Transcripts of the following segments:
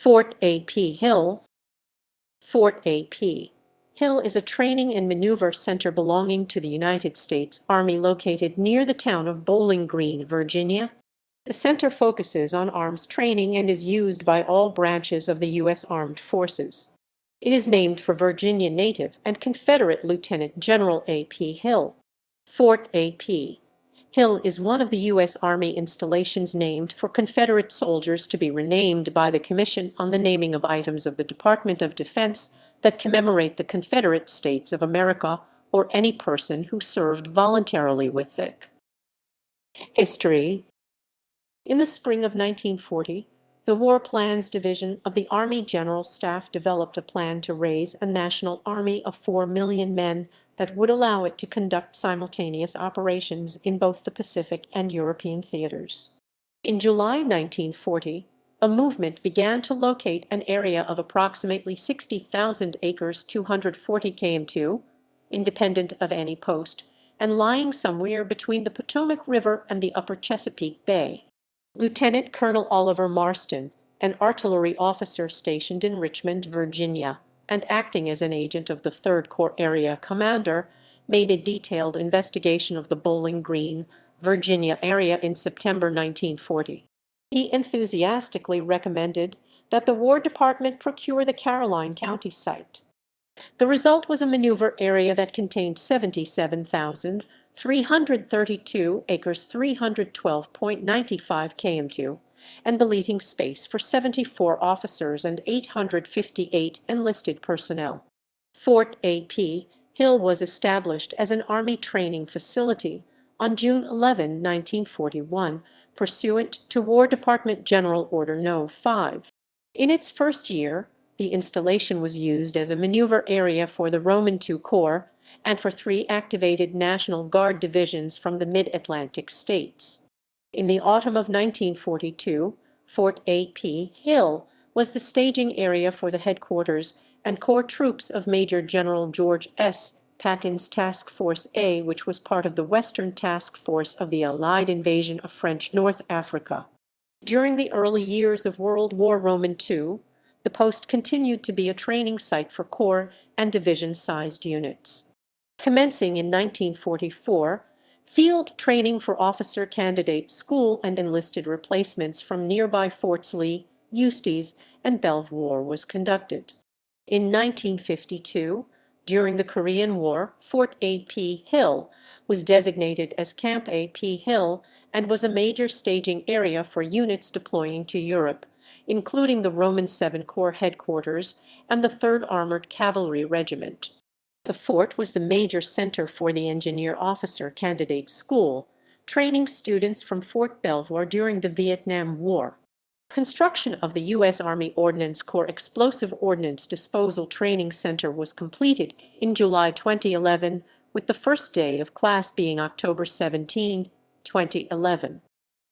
Fort A.P. Hill. Fort A.P. Hill is a training and maneuver center belonging to the United States Army located near the town of Bowling Green, Virginia. The center focuses on arms training and is used by all branches of the U.S. Armed Forces. It is named for Virginia native and Confederate Lieutenant General A.P. Hill. Fort A.P. Hill is one of the U.S. Army installations named for Confederate soldiers to be renamed by the Commission on the Naming of Items of the Department of Defense that commemorate the Confederate States of America or any person who served voluntarily with it. History. In the spring of 1940, the War Plans Division of the Army General Staff developed a plan to raise a national army of 4 million men that would allow it to conduct simultaneous operations in both the Pacific and European theaters. In July 1940, a movement began to locate an area of approximately 60,000 acres, 240 km2, independent of any post, and lying somewhere between the Potomac River and the upper Chesapeake Bay. Lieutenant Colonel Oliver Marston, an artillery officer stationed in Richmond, Virginia, and acting as an agent of the 3rd Corps Area Commander, made a detailed investigation of the Bowling Green, Virginia area in September 1940. He enthusiastically recommended that the War Department procure the Caroline County site. The result was a maneuver area that contained 77,332 acres, 312.95 km2, and bleeding space for 74 officers and 858 enlisted personnel. Fort A.P. Hill was established as an Army training facility on June 11, 1941, pursuant to War Department General Order No. 5. In its first year, the installation was used as a maneuver area for the Roman II Corps and for 3 activated National Guard divisions from the mid-Atlantic states. In the autumn of 1942, Fort A.P. Hill was the staging area for the headquarters and corps troops of Major General George S. Patton's Task Force A, which was part of the Western Task Force of the Allied invasion of French North Africa. During the early years of World War II, the post continued to be a training site for corps and division-sized units. Commencing in 1944, field training for officer candidate school and enlisted replacements from nearby Forts Lee, Eustis, and Belvoir was conducted. In 1952, during the Korean War, Fort A.P. Hill was designated as Camp A.P. Hill and was a major staging area for units deploying to Europe, including the Roman VII Corps headquarters and the 3rd Armored Cavalry Regiment. The fort was the major center for the Engineer Officer Candidate School, training students from Fort Belvoir during the Vietnam War. Construction of the U.S. Army Ordnance Corps Explosive Ordnance Disposal Training Center was completed in July 2011, with the first day of class being October 17, 2011.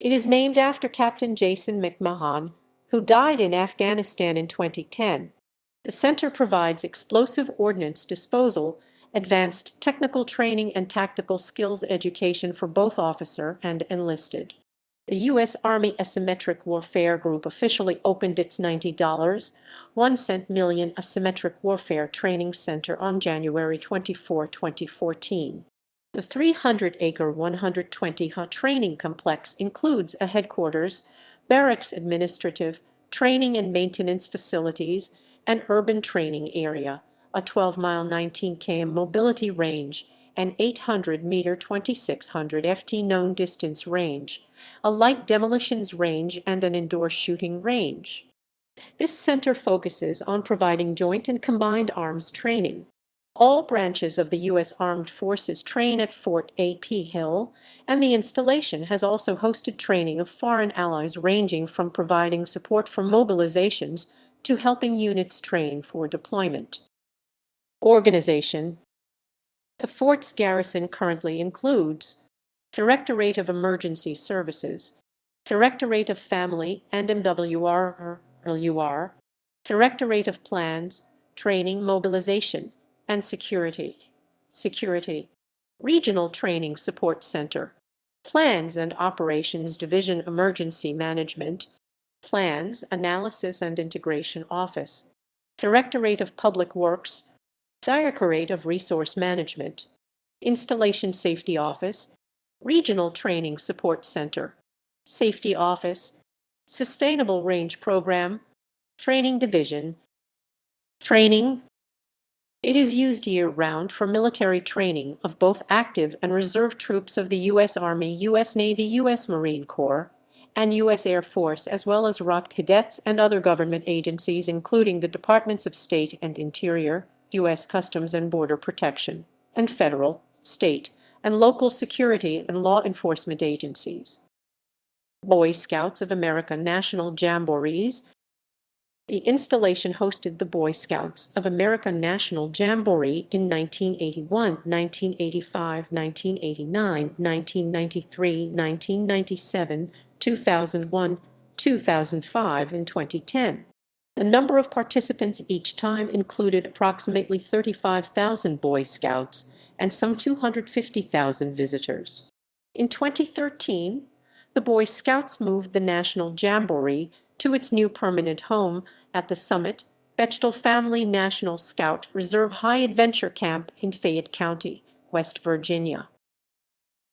It is named after Captain Jason McMahon, who died in Afghanistan in 2010. The center provides explosive ordnance disposal, advanced technical training, and tactical skills education for both officer and enlisted. The U.S. Army Asymmetric Warfare Group officially opened its $90.01 million Asymmetric Warfare Training Center on January 24, 2014. The 300-acre 120-ha training complex includes a headquarters, barracks, administrative, training and maintenance facilities, an urban training area, a 12-mile 19 km mobility range, an 800-meter 2600 ft known distance range, a light demolitions range, and an indoor shooting range. This center focuses on providing joint and combined arms training. All branches of the U.S. Armed Forces train at Fort A.P. Hill, and the installation has also hosted training of foreign allies ranging from providing support for mobilizations to helping units train for deployment. Organization. The fort's garrison currently includes Directorate of Emergency Services, Directorate of Family and MWR, Directorate of Plans, Training, Mobilization, and Security, Regional Training Support Center, Plans and Operations Division, Emergency Management, Plans, Analysis and Integration Office, Directorate of Public Works, Directorate of Resource Management, Installation Safety Office, Regional Training Support Center, Safety Office, Sustainable Range Program, Training Division. Training. It is used year-round for military training of both active and reserve troops of the U.S. Army, U.S. Navy, U.S. Marine Corps, and U.S. Air Force, as well as ROT cadets and other government agencies, including the Departments of State and Interior, U.S. Customs and Border Protection, and federal, state, and local security and law enforcement agencies. Boy Scouts of America National Jamborees. The installation hosted the Boy Scouts of America National Jamboree in 1981, 1985, 1989, 1993, 1997, 2001, 2005, and 2010. The number of participants each time included approximately 35,000 Boy Scouts and some 250,000 visitors. In 2013, the Boy Scouts moved the National Jamboree to its new permanent home at the Summit Bechtel Family National Scout Reserve High Adventure Camp in Fayette County, West Virginia.